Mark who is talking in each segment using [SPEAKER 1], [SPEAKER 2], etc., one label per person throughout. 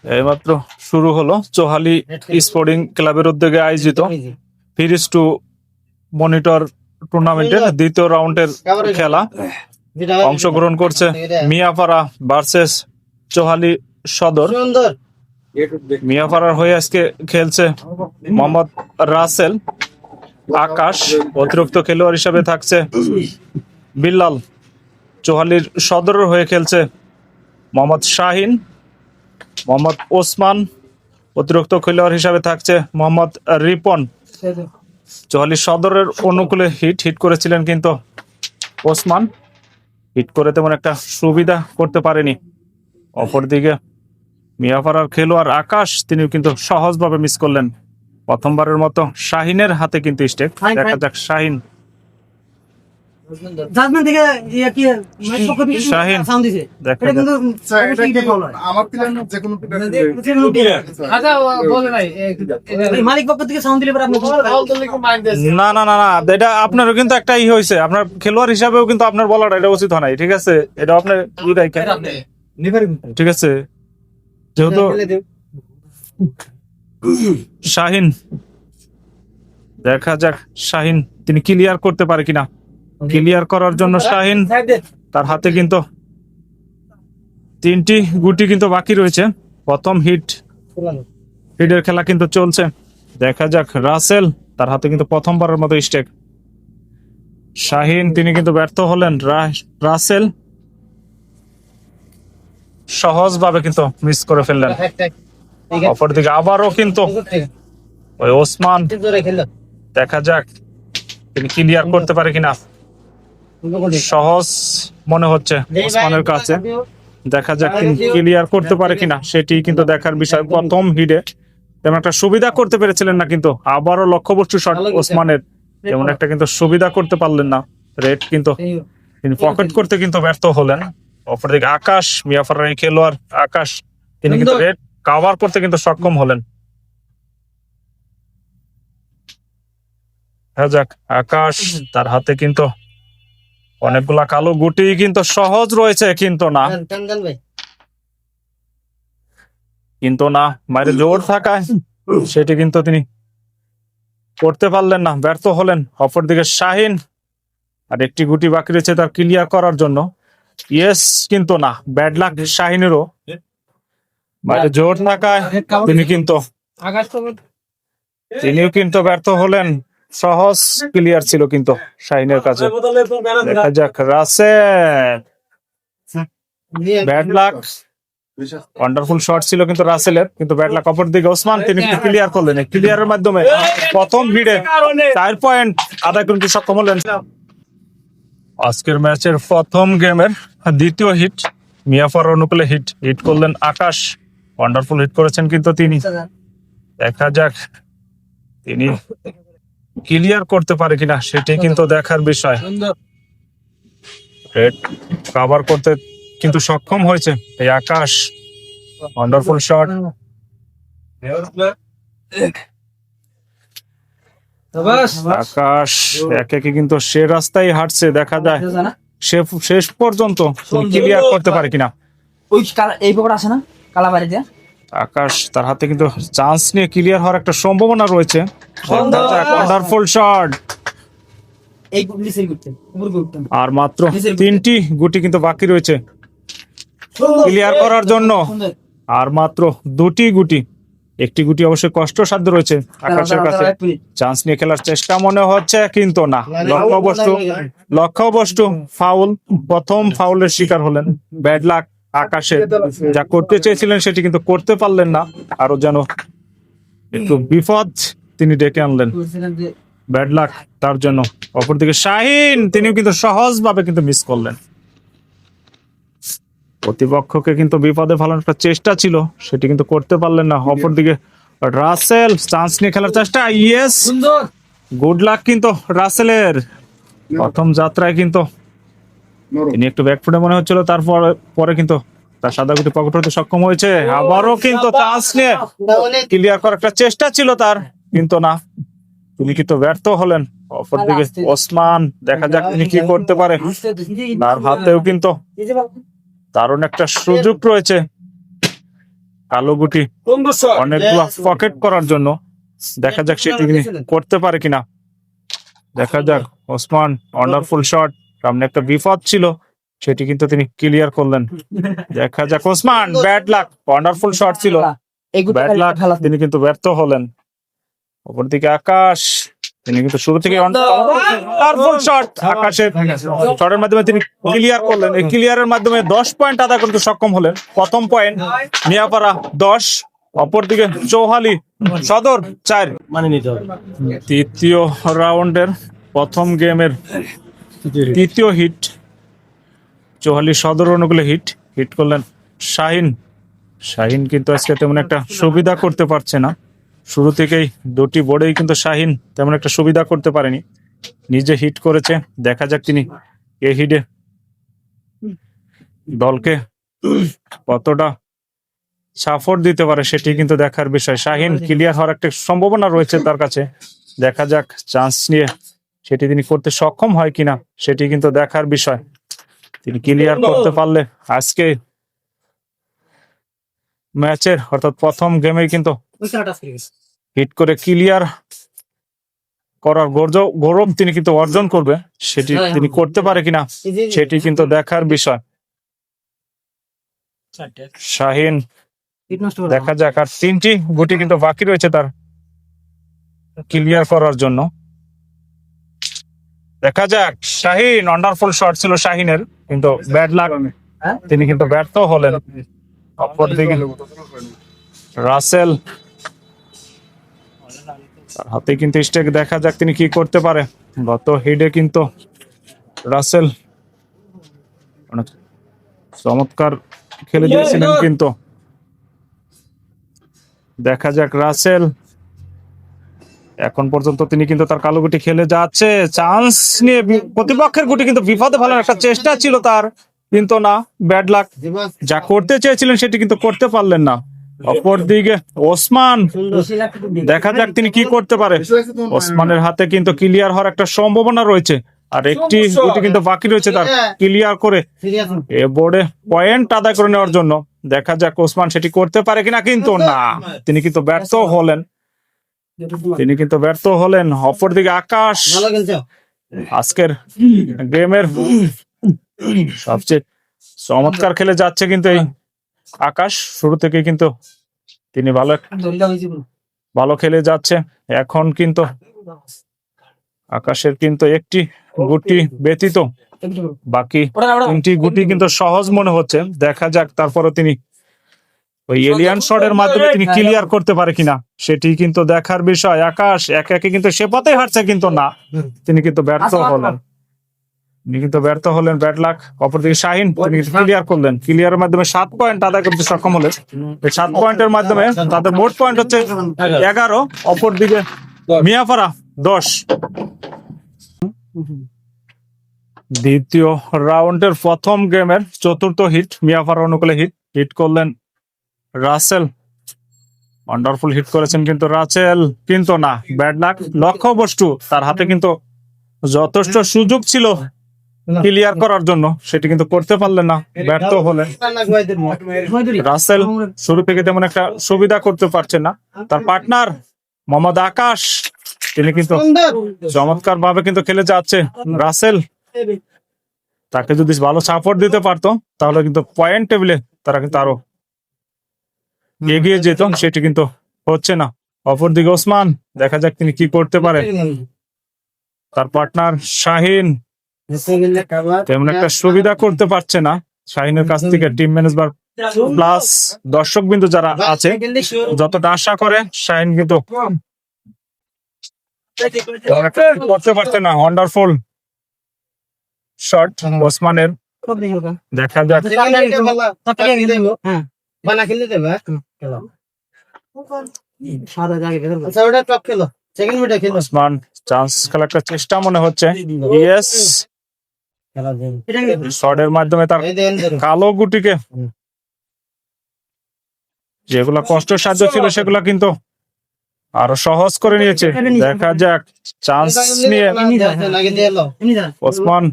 [SPEAKER 1] এইমাত্র শুরু হলো চোহালি স্পোর্টিং ক্লাবের উদ্যোগে আয়োজিত ফিরিস টু মনিটর টুর্নামেন্টের দ্বিতীয় রাউন্ডের খেলা। অংশগ্রহণ করছে মিয়াপাড়া ভার্সেস চোহালি সদর। মিয়াপাড়ার হয়ে আজকে খেলছে মোহাম্মদ রাসেল, আকাশ অতিরিক্ত খেলোয়াড় হিসেবে থাকছে বিল্লাল। চোহালির সদরের হয়ে খেলছে মোহাম্মদ শাহিন, মোহাম্মদ ওসমান অতিরিক্ত খেলোয়াড় হিসাবে থাকছে মোহাম্মদ রিপন। চোহালি সদরের অনুকূলে হিট করেছিলেন, কিন্তু ওসমান হিট করে তেমন একটা সুবিধা করতে পারেনি। অপরদিকে মিয়াপাড়ার খেলোয়াড় আকাশ, তিনিও কিন্তু সহজভাবে মিস করলেন। প্রথমবারের মতো শাহিনের হাতে কিন্তু স্টেক। দেখা যাক শাহিন শাহিন দেখা না না না না, এটা আপনারও কিন্তু একটা হয়েছে। আপনার খেলোয়াড় হিসাবেও কিন্তু আপনার বলাটা এটা উচিত হয় নাই। ঠিক আছে, এটা আপনার ঠিক আছে। যেহেতু শাহিন, দেখা যাক শাহিন তিনি ক্লিয়ার করতে পারে কিনা। ক্লিয়ার করার জন্য শাহিন, তার হাতে কিন্তু 3টি গুটি কিন্তু বাকি রয়েছে। প্রথম হিটের খেলা কিন্তু চলছে। দেখা যাক রাসেল, তার হাতে কিন্তু প্রথমবারের মতো স্টেক। শাহিন তিনি কিন্তু ব্যর্থ হলেন। রাসেল সহজভাবে কিন্তু মিস করে ফেললেন। অপরদিকে আবারও কিন্তু ওই ওসমান, দেখা যাক তিনি ক্লিয়ার করতে পারে কিনা। সহজ মনে হচ্ছে ওসমানের কাছে, দেখা যাক তিনি ক্লিয়ার করতে পারে কিনা, সেটি কিন্তু দেখার বিষয়। প্রথম হিটে তেমন একটা সুবিধা করতে পেরেছিলেন না, কিন্তু আবারও লক্ষ্যবস্তু শট ওসমানের, তেমন একটা কিন্তু সুবিধা করতে পারলেন না। রেড কিন্তু তিনি পকেট করতে কিন্তু ব্যর্থ হলেন। অপরদিকে আকাশ, মিয়াপাড়ার এই খেলোয়াড় আকাশ, তিনি কিন্তু রেড কভার করতে কিন্তু সক্ষম হলেন। যাক, আকাশ তার হাতে কিন্তু অনেকগুলা কালো গুটি কিন্তু সহজ রয়েছে, কিন্তু না বাইরে জোর থাকায় সেটি কিন্তু তিনি করতে পারলেন না, ব্যর্থ হলেন। অপরদিকে শাহিন, আর একটি গুটি বাকি রয়েছে তার ক্লিয়ার করার জন্য। ইয়েস, কিন্তু না, ব্যাড লাক শাহিনেরও। বাইরে জোর থাকায় তিনিও কিন্তু ব্যর্থ হলেন। সহজ ক্লিয়ার ছিল কিন্তু শাহিনের কাছে। দেখা যাক Russell, bad luck, wonderful shot ছিল কিন্তু রাসেলের, কিন্তু ব্যাড লাক। অপরদিকে ওসমান, তিনি কিন্তু ক্লিয়ার করলেন। ক্লিয়ারের মাধ্যমে প্রথম ভিড়ে 4 পয়েন্ট আদায় করতে সক্ষম হলেন। আজকের ম্যাচের প্রথম গেমের দ্বিতীয় হিট, মিয়াপাড়ার অনুকূলে হিট করলেন আকাশ। ওয়ান্ডারফুল হিট করেছেন কিন্তু তিনি। দেখা যাক তিনি ক্লিয়ার করতে পারে কিনা, সেটি কিন্তু দেখার বিষয়। রেড কভার করতে কিন্তু সক্ষম হয়েছে এই আকাশ। Wonderful shot. আকাশ একে কিন্তু সে রাস্তায় হাঁটছে, দেখা যায় সে শেষ পর্যন্ত ক্লিয়ার করতে পারে কিনা।
[SPEAKER 2] এই পকড় আছে না কালাবাড়িতে,
[SPEAKER 1] আকাশ তার হাতে কিন্তু চান্স নিয়ে ক্লিয়ার হওয়ার একটা সম্ভাবনা রয়েছে। Wonderful shot. আর মাত্র 3টি গুটি কিন্তু বাকি রয়েছে ক্লিয়ার করার জন্য। আর মাত্র 2টি গুটি, একটি গুটি অবশ্যই কষ্টসাধ্য রয়েছে আকাশের কাছে। চান্স নিয়ে খেলার চেষ্টা মনে হচ্ছে, কিন্তু না, লক্ষ্যবস্তু ফাউল। প্রথম ফাউলের শিকার হলেন। ব্যাড লাক আকাশের, যা করতে চেয়েছিলেন সেটি কিন্তু করতে পারলেন না। আরো যেন একটু বিপদ তিনি ডেকে আনলেন, ব্যাড লাক তার জন্য। অপরদিকে শাহিন, তিনিও কিন্তু সহজভাবে কিন্তু মিস করলেন। প্রতিপক্ষকে কিন্তু বিপদে ফেলানোর একটা চেষ্টা ছিল, সেটি কিন্তু করতে পারলেন না। অপরদিকে রাসেল, চান্স নিয়ে খেলার চেষ্টা। ইয়েস, গুড লাক কিন্তু রাসেলের। প্রথম যাত্রায় কিন্তু তিনি একটু ব্যাকফুটে মনে হচ্ছিল, পরে কিন্তু তার সাদা গুটি পকেট হতে সক্ষম হয়েছে। আবারও কিন্তু চান্স নিয়ে ক্লিয়ার করার একটা চেষ্টা ছিল তার, কিন্তু না, তিনি কিন্তু ব্যর্থ হলেন। অপরদিকে ওসমান, দেখা যাক তিনি কি করতে পারে। তার হাতেও কিন্তু দারুণ একটা সুযোগ রয়েছে। কালো গুটি অনেকগুলো পকেট করার জন্য। দেখা যাক সেটি তিনি করতে পারে কিনা। দেখা যাক ওসমান ওয়ান্ডারফুল শট, সামনে একটা বিপদ ছিল সেটি কিন্তু তিনি ক্লিয়ার করলেন। দেখা যাক Osman, bad luck, wonderful shot ছিল,
[SPEAKER 2] এই গুটি
[SPEAKER 1] ব্যাড লাক,
[SPEAKER 2] খেলা
[SPEAKER 1] তিনি কিন্তু ব্যর্থ হলেন। অপরদিকে আকাশ, তিনি কিন্তু শুরু থেকে ওয়ান্ডারফুল শট, আকাশের শটের মাধ্যমে তিনি ক্লিয়ার করলেন। এই ক্লিয়ারের মাধ্যমে 10 পয়েন্ট আদায় করতে সক্ষম হলেন। প্রথম পয়েন্ট মিয়াপাড়া 10, অপরদিকে চৌহালি সদর 4। তৃতীয় রাউন্ডের প্রথম গেমের তৃতীয় হিট, চৌহালি সদর অনুকূলে হিট করলেন শাহিন। শাহিন কিন্তু আজকে তেমন একটা সুবিধা করতে পারছে না। শুরু থেকেই দুটি বোর্ডেই কিন্তু শাহিন তেমন একটা সুবিধা করতে পারেনি, নিজে হিট করেছে। দেখা যাক তিনি এই হিটে দলকে কতটা সাপোর্ট দিতে পারে সেটি কিন্তু দেখার বিষয়। শাহিন ক্লিয়ার হওয়ার একটা সম্ভাবনা রয়েছে তার কাছে। দেখা যাক চান্স নিয়ে সেটি তিনি করতে সক্ষম হয় কিনা, সেটি কিন্তু দেখার বিষয়। তিনি ক্লিয়ার করতে পারলে আজকে ম্যাচের অর্থাৎ প্রথম গেমে কিন্তু হিট করে ক্লিয়ার করার গৌরব তিনি কিন্তু অর্জন করবে। সেটি তিনি করতে পারে কিনা সেটি কিন্তু দেখার বিষয়। শাহিন, দেখা যাক, আর 3টি গুটি কিন্তু বাকি রয়েছে তার ক্লিয়ার করার জন্য। দেখা যাক, শাহিন, ওয়ান্ডারফুল শট ছিল শাহিনের, কিন্তু ব্যাড লাক, তিনি কিন্তু ব্যর্থ হলেন। অপরদিকে রাসেল, তার হাতে কিন্তু স্টেক, দেখা যাক তিনি কি করতে পারে। গত হিডে কিন্তু রাসেল অনেক চমৎকার খেলে দিয়েছিলেন, কিন্তু দেখা যাক রাসেল এখন পর্যন্ত তিনি কিন্তু তার কালো গুটি খেলে যাচ্ছে। চান্স নিয়ে প্রতিপক্ষের গুটি কিন্তু বিপদে ফেলার একটা চেষ্টা ছিল তার, কিন্তু না, ব্যাড লাক। যা করতে চেয়েছিলেন সেটি কিন্তু করতে পারলেন না। অপরদিকে ওসমান, দেখা যাক তিনি কি করতে পারে। ওসমানের হাতে কিন্তু ক্লিয়ার হওয়ার একটা সম্ভাবনা রয়েছে, আর একটি গুটি কিন্তু বাকি রয়েছে তার ক্লিয়ার করে এ বোর্ডে পয়েন্ট আদায় করে নেওয়ার জন্য। দেখা যাক ওসমান সেটি করতে পারে কিনা, কিন্তু না, তিনি কিন্তু ব্যর্থ হলেন। অপরদিকে আকাশ, আজকের গেমের সবচেয়ে চমৎকার খেলে যাচ্ছে কিন্তু এই আকাশ। শুরু থেকে কিন্তু তিনি ভালো খেলে যাচ্ছে। এখন কিন্তু আকাশের কিন্তু একটি গুটি ব্যতীত বাকি 3টি গুটি কিন্তু সহজ মনে হচ্ছে। দেখা যাক তারপরও তিনি ওই এলিয়ান শটের মাধ্যমে তিনি ক্লিয়ার করতে পারে কিনা, সেটি কিন্তু দেখার বিষয়। আকাশ একে একে কিন্তু সে পথে হাঁটছে, কিন্তু না, তিনি কিন্তু ব্যর্থ হলেন। Bad luck. অপরদিকে শাহিন, তিনি কিন্তু ক্লিয়ার করলেন। ক্লিয়ারের মাধ্যমে 7 পয়েন্ট আদায় করতে সক্ষম হলেন। এই 7 পয়েন্টের মাধ্যমে তাদের মোট পয়েন্ট হচ্ছে 11। অপরদিকে মিয়াপাড়া 10। দ্বিতীয় রাউন্ডের প্রথম গেমের চতুর্থ হিট, মিয়াপাড়া অনুকূলে হিট করলেন রাসেল। ওয়ান্ডারফুল হিট করেছেন কিন্তু রাসেল, কিন্তু না, ব্যাড লাক। লক্ষ্যবস্তু তার হাতে কিন্তু যথেষ্ট সুযোগ ছিল ক্লিয়ার করার জন্য, সেটি কিন্তু করতে পারলেন না, ব্যর্থ হলেন। রাসেল শুরু থেকে তেমন একটা সুবিধা করতে পারছেন না। তার পার্টনার মোহাম্মদ আকাশ, তিনি কিন্তু চমৎকার ভাবে কিন্তু খেলে যাচ্ছে। রাসেল, তাকে যদি ভালো সাপোর্ট দিতে পারতো তাহলে কিন্তু পয়েন্ট টেবিলে তারা কিন্তু আরো এগিয়ে যেত, সেটি কিন্তু হচ্ছে না। অপরদিকে ওসমান, দেখা যাক তিনি কি করতে পারে। তার পার্টনার শাহিন তেমন একটা সুবিধা করতে পারছে না। শাহিনের কাছ থেকে টিম ম্যানেজমেন্ট প্লাস দর্শক বিন্দু যারা আছে যতটা আশা করে, শাহিন কিন্তু করতে পারছে না। ওয়ান্ডারফুল শট ওসমানের, দেখা যাক। ওসমান চান্স খেলার একটা চেষ্টা মনে হচ্ছে। ইয়েস, শটের মাধ্যমে তার কালো গুটিকে যেগুলা কষ্টসাধ্য ছিল সেগুলা কিন্তু আরো সহজ করে নিয়েছে। দেখা যাক চান্স নিয়ে ওসমান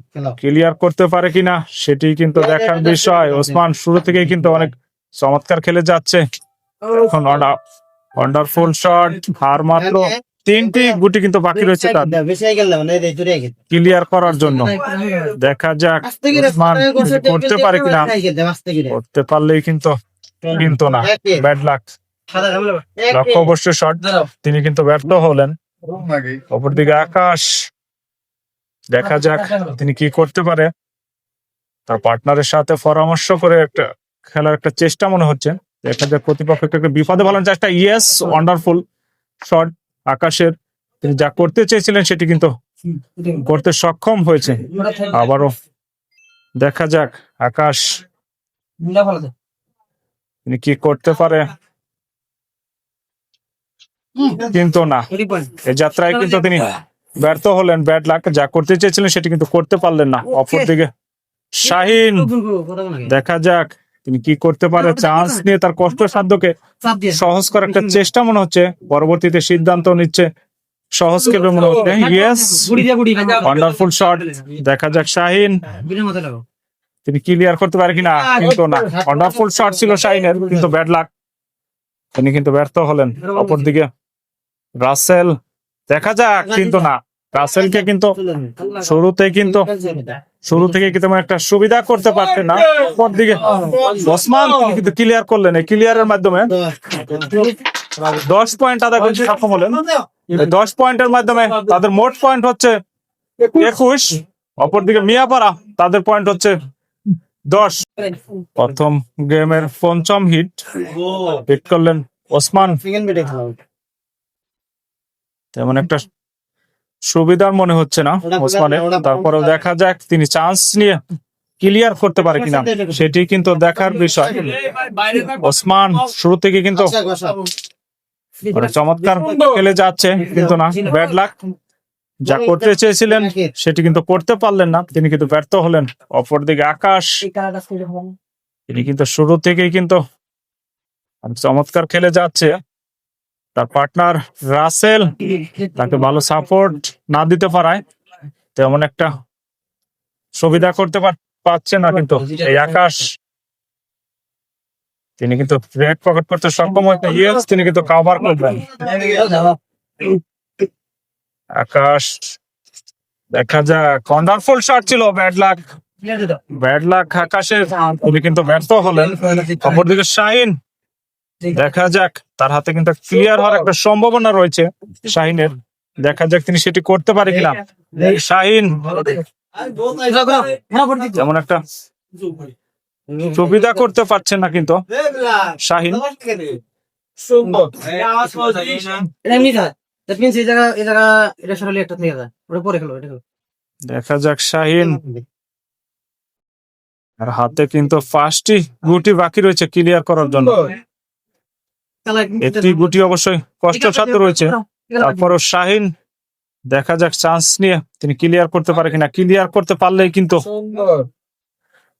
[SPEAKER 1] ক্লিয়ার করতে পারে কিনা, সেটি কিন্তু দেখার বিষয়। ওসমান শুরু থেকেই কিন্তু অনেক চমৎকার খেলে যাচ্ছে। এখন ওয়ান্ডারফুল শট, আর মাত্র 3টি গুটি কিন্তু বাকি রয়েছে তার ক্লিয়ার করার জন্য। দেখা যাক ওসমান কিছু করতে পারে কিনা, করতে পারলেই কিন্তু কিন্তু না, ব্যাড লাক। লক্ষ্য অবশ্য শট, তিনি কিন্তু ব্যর্থ হলেন। অপরদিকে আকাশ, দেখা যাক তিনি কি করতে পারে। তার পার্টনারের সাথে পরামর্শ করে একটা খেলার একটা চেষ্টা মনে হচ্ছে। দেখা যাক প্রতিপক্ষকে একটা বিপদে ফেলানোর চেষ্টা। ইয়েস, ওয়ান্ডারফুল শট আকাশের। তিনি যা করতে চেয়েছিলেন সেটি কিন্তু করতে সক্ষম হয়েছে। আবারও দেখা যাক আকাশ তিনি কি করতে পারে, কিন্তু না, এই যাত্রায় কিন্তু তিনি ব্যর্থ হলেন। ব্যাড লাক, যা করতে চেয়েছিলেন সেটি কিন্তু করতে পারলেন না। অপরদিকে শাহিন, দেখা যাক তিনি কি করতে পারে। চান্স নিয়ে তার কষ্টসাধ্যকে সহজ করার একটা চেষ্টা মনে হচ্ছে। পরবর্তীতে সিদ্ধান্ত নিচ্ছে সহজ খেলবে মনে হচ্ছে। Yes, wonderful shot. দেখা যাক শাহিন তিনি ক্লিয়ার করতে পারে কিনা, কিন্তু না, ওয়ান্ডারফুল শট ছিল শাহিনের, কিন্তু ব্যাড লাক, তিনি কিন্তু ব্যর্থ হলেন। অপরদিকে রাসেল, দেখা যাক, কিন্তু না, রাসেলকে কিন্তু শুরু থেকে তেমন একটা সুবিধা করতে পারতেন না। অপরদিকে ওসমান তিনি কিন্তু ক্লিয়ার করলেন। এই ক্লিয়ারের মাধ্যমে 10 পয়েন্ট আদায় করতে সক্ষম হলেন। 10 পয়েন্টের মাধ্যমে তাদের মোট পয়েন্ট হচ্ছে 21। অপরদিকে মিয়াপাড়া, তাদের পয়েন্ট হচ্ছে 10। প্রথম গেমের পঞ্চম হিট করলেন ওসমান। তেমন একটা সুবিধার মনে হচ্ছে না ওসমানের। তারপরেও দেখা যাক তিনি চান্স নিয়ে ক্লিয়ার করতে পারে কিনা, সেটি কিন্তু দেখার বিষয়। ওসমান শুরু থেকে কিন্তু চমৎকার খেলে যাচ্ছে, কিন্তু না, ব্যাড লাক। যা করতে চেয়েছিলেন সেটি কিন্তু করতে পারলেন না, তিনি কিন্তু ব্যর্থ হলেন। অপরদিকে আকাশ, তিনি কিন্তু শুরু থেকেই কিন্তু চমৎকার খেলে যাচ্ছে। তার পার্টনার রাসেল তাকে ভালো সাপোর্ট না দিতে পারায় তেমন একটা সুবিধা করতে পারছে না। কিন্তু এই আকাশ, তিনি কিন্তু রেড পকেট করতে সক্ষম হয়েছে। ইয়েস, তিনি কিন্তু কভার করবেন। আকাশ, দেখা যাক, ওয়ান্ডারফুল শট ছিল, ব্যাড লাক আকাশের, তিনি কিন্তু ব্যর্থ হলেন। অপরদিকে শাহিন, দেখা যাক, তার হাতে কিন্তু ক্লিয়ার হওয়ার একটা সম্ভাবনা রয়েছে শাহিনের। দেখা যাক তিনি সেটি করতে পারে কিনা। শাহিন যেমন একটা সুবিধা করতে পারছেন না, কিন্তু শাহিন, দেখা যাক শাহিন, আর হাতে কিন্তু 5টি গুটি বাকি রয়েছে ক্লিয়ার করার জন্য। একটি গুটি অবশ্যই কষ্টসাধ্য রয়েছে। তারপরও শাহিন, দেখা যাক চান্স নিয়ে তিনি ক্লিয়ার করতে পারে কিনা। ক্লিয়ার করতে পারলেই কিন্তু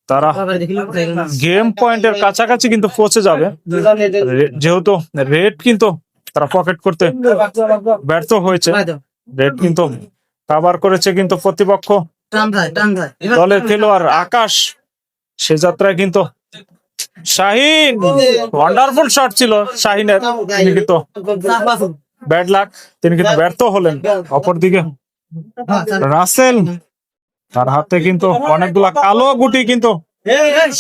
[SPEAKER 1] তারা গেম পয়েন্টের কাছাকাছি কিন্তু পৌঁছে যাবে, যেহেতু রেড কিন্তু তারা পকেট করতে ব্যর্থ হয়েছে। রেড কিন্তু কভার করেছে, কিন্তু প্রতিপক্ষ দলের খেলোয়াড় আকাশ, সে যাত্রায় কিন্তু শাহিন, ওয়ান্ডারফুল শট ছিল শাহিনের, তিনি কিন্তু ব্যাড লাক, তিনি কিন্তু ব্যর্থ হলেন। অপরদিকে রাসেল, তার হাতে কিন্তু অনেকগুলা কালো গুটি কিন্তু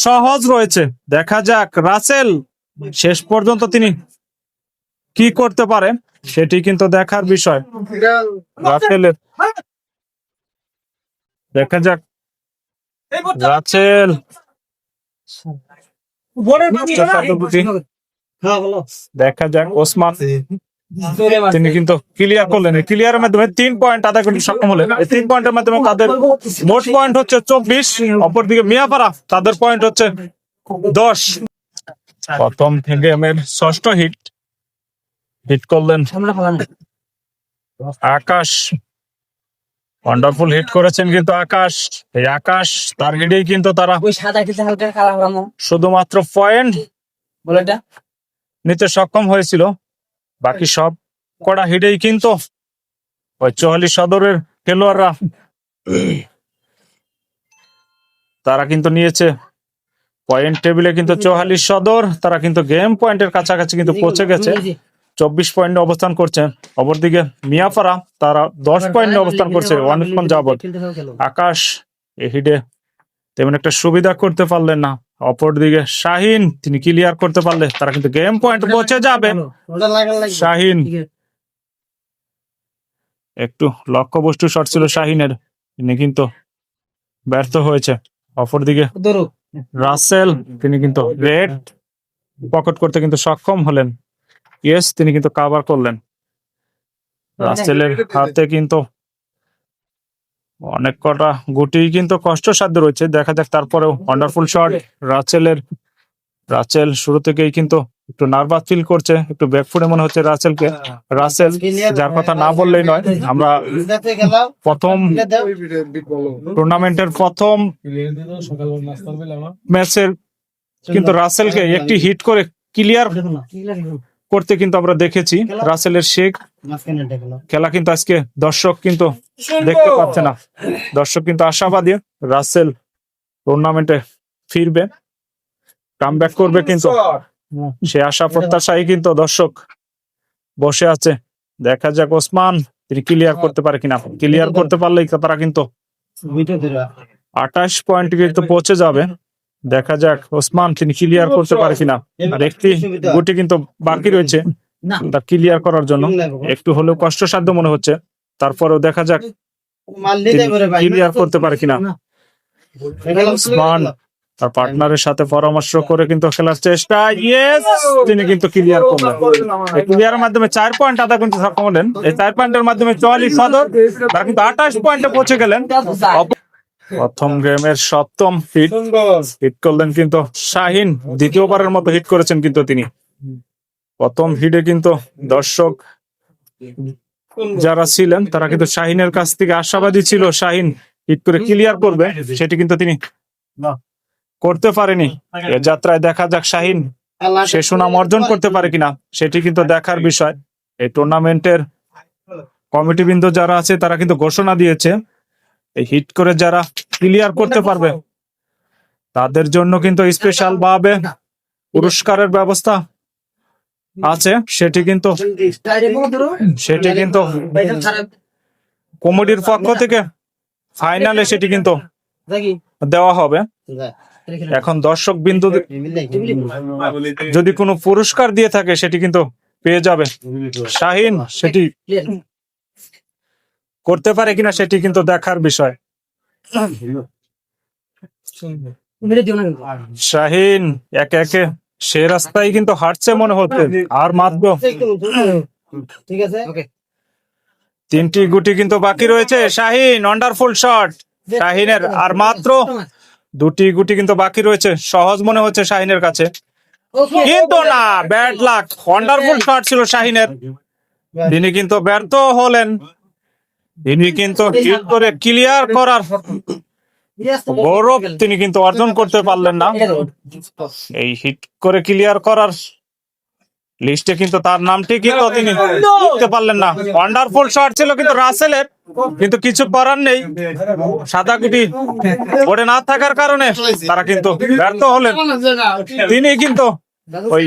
[SPEAKER 1] সহজ রয়েছে। দেখা যাক রাসেল শেষ পর্যন্ত তিনি কি করতে পারে, সেটি কিন্তু দেখার বিষয়। রাসেলের, দেখা যাক রাসেল, দেখা যাক ওসমান, তিনি কিন্তু ক্লিয়ার করলেন। ক্লিয়ারের মাধ্যমে 3 পয়েন্ট আদায় করতে সক্ষম হলেন। এই 3 পয়েন্টের মাধ্যমে তাদের মোট পয়েন্ট হচ্ছে 24। অপরদিকে মিয়াপাড়া, তাদের পয়েন্ট হচ্ছে 10। প্রথম গেমের 6ষ্ঠ হিট করলেন আকাশ। ওয়ান্ডারফুল হিট করেছেন কিন্তু আকাশ। এই আকাশ, তার হিটেই কিন্তু তারা শুধুমাত্র পয়েন্ট নিতে সক্ষম হয়েছিল। বাকি সব কড়া হিটেই কিন্তু ওই 44 সদরের খেলোয়াড়রা তারা কিন্তু নিয়েছে পয়েন্ট টেবিলে কিন্তু চৌহালি সদর তারা কিন্তু গেম পয়েন্টের কাছাকাছি কিন্তু পৌঁছে গেছে, 24 পয়েন্টে অবস্থান করছে। অপরদিকে মিয়াপাড়া তারা 10 পয়েন্টে অবস্থান করছে অনেকক্ষণ যাবত। আকাশ এই হিডে তেমন একটা সুবিধা করতে পারলেন না। অপরদিকে শাহিন তিনি ক্লিয়ার করতে পারলে তারা কিন্তু গেম পয়েন্ট পৌঁছে যাবে। শাহিন একটু লক্ষ্যবস্তু শট ছিল শাহিনের, তিনি কিন্তু ব্যর্থ হয়েছে। অপরদিকে রাসেল তিনি কিন্তু রেড পকেট করতে কিন্তু সক্ষম হলেন। ইয়েস, তিনি কিন্তু কাভার করলেন। রাসেলের হাতে কিন্তু অনেক কটা গুটি কিন্তু কষ্টসাধ্য রয়েছে, দেখা যাক। তারপরেও ওয়ান্ডারফুল শট রাসেল শুরু থেকেই কিন্তু একটু নার্ভাস ফিল করছে, একটু ব্যাকফুটে মনে হচ্ছে রাসেল যার কথা না বললেই নয়। আমরা প্রথম টুর্নামেন্টের প্রথম ম্যাচের কিন্তু রাসেলকে একটি হিট করে ক্লিয়ার করতে কিন্তু আমরা দেখেছি। রাসেলের শেখ খেলা কিন্তু আজকে দর্শক কিন্তু দেখতে পাচ্ছে না। দর্শক কিন্তু আশাবাদী রাসেল টুর্নামেন্টে ফিরবে, কামব্যাক করবে, কিন্তু সে আশা প্রত্যাশাই কিন্তু দর্শক বসে আছে। দেখা যাক ওসমান তিনি ক্লিয়ার করতে পারে কিনা। ক্লিয়ার করতে পারলেই তারা কিন্তু 28 পয়েন্ট কিন্তু পৌঁছে যাবে। দেখা যাক ওসমান তিনি ক্লিয়ার করতে পারে কিনা। আর একটি গুটি কিন্তু বাকি রয়েছে তা ক্লিয়ার করার জন্য, একটু হলেও কষ্টসাধ্য মনে হচ্ছে। তারপরেও দেখা যাক ক্লিয়ার করতে পারে কিনা। ওসমান তার পার্টনারের সাথে পরামর্শ করে কিন্তু খেলার চেষ্টা, ইয়েস, তিনি কিন্তু ক্লিয়ার করলেন। ক্লিয়ারের মাধ্যমে 4 পয়েন্ট আদা করতে সক্ষম হলেন। এই 4 পয়েন্টের মাধ্যমে চৌহালি সদর তারা কিন্তু 28 পয়েন্টে পৌঁছে গেলেন। প্রথম গেমের সপ্তম হিট করলেন কিন্তু শাহিন, দ্বিতীয়বারের মতো হিট করেছেন কিন্তু তিনি। প্রথম হিটে কিন্তু দর্শক যারা ছিলেন তারা কিন্তু শাহিনের কাছ থেকে আশাবাদী ছিল শাহিন হিট করে ক্লিয়ার করবে, সেটি কিন্তু তিনি করতে পারেনি। এ যাত্রায় দেখা যাক শাহিন সে সুনাম অর্জন করতে পারে কিনা, সেটি কিন্তু দেখার বিষয়। এই টুর্নামেন্টের কমিটিবৃন্দ যারা আছে তারা কিন্তু ঘোষণা দিয়েছে এই হিট করে যারা ক্লিয়ার করতে পারবে তাদের জন্য কিন্তু স্পেশাল ভাবে পুরস্কারের ব্যবস্থা আছে। সেটি কিন্তু কমিটির পক্ষ থেকে ফাইনালে সেটি কিন্তু দেওয়া হবে। এখন দর্শক বিন্দু যদি কোনো পুরস্কার দিয়ে থাকে সেটি কিন্তু পেয়ে যাবে শাহিন। সেটি করতে পারে কিনা সেটি কিন্তু দেখার বিষয়। শাহিন একে একে সে রাস্তায় কিন্তু হাঁটছে মনে হচ্ছে। আর মাত্র 3টি গুটি কিন্তু বাকি রয়েছে। শাহিন ওয়ান্ডারফুল শট শাহিনের, আর মাত্র 2টি গুটি কিন্তু বাকি রয়েছে। সহজ মনে হচ্ছে শাহিনের কাছে, কিন্তু না, ব্যাড লাক। ওয়ান্ডারফুল শট ছিল শাহিনের, তিনি কিন্তু ব্যর্থ হলেন। তিনি কিন্তু হিট করে ক্লিয়ার করার গৌরব তিনি কিন্তু অর্জন করতে পারলেন না। এই হিট করে ক্লিয়ার করার লিস্টে কিন্তু তার নামটি কিন্তু তিনি লিখতে পারলেন না। ওয়ান্ডারফুল শট ছিল কিন্তু রাসেলের, কিন্তু কিছু করার নেই। সাদা গুটি বোর্ডে না থাকার কারণে তারা কিন্তু ব্যর্থ হলেন। তিনি কিন্তু ওই